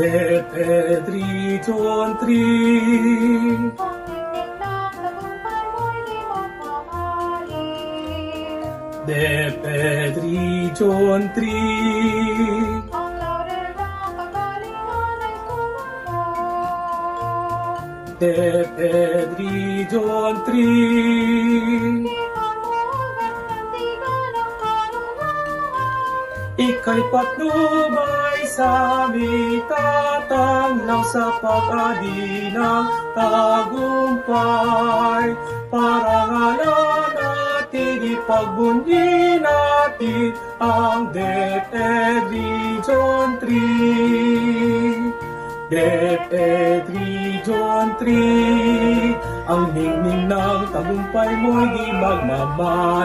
DepEd Region 3. DepEd Region 3. DepEd Region 3. Ika'y patnubay sa aming tatanglaw sa pag-adi ng tagumpay. Parangalan natin, ipagbunyi natin ang DepEd Region 3. DepEd Region 3, ang ningning ng tagumpay mo'y di magmamaliw.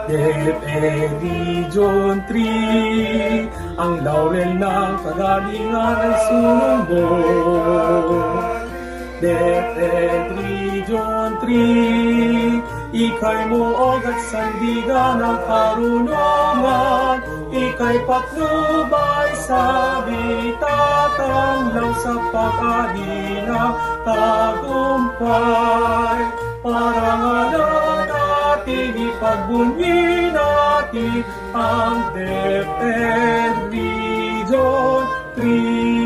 DepEd Region 3, ang laurel ng kagalingan ay sumumbong. DepEd Region 3, ika'y muog at sandigan ng karunungan. Ika'y patnubay sa bitatanglaw sa pag-ani ng tagumpay. Parangalan natin, ipagbunyi natin ang DepEd Region 3.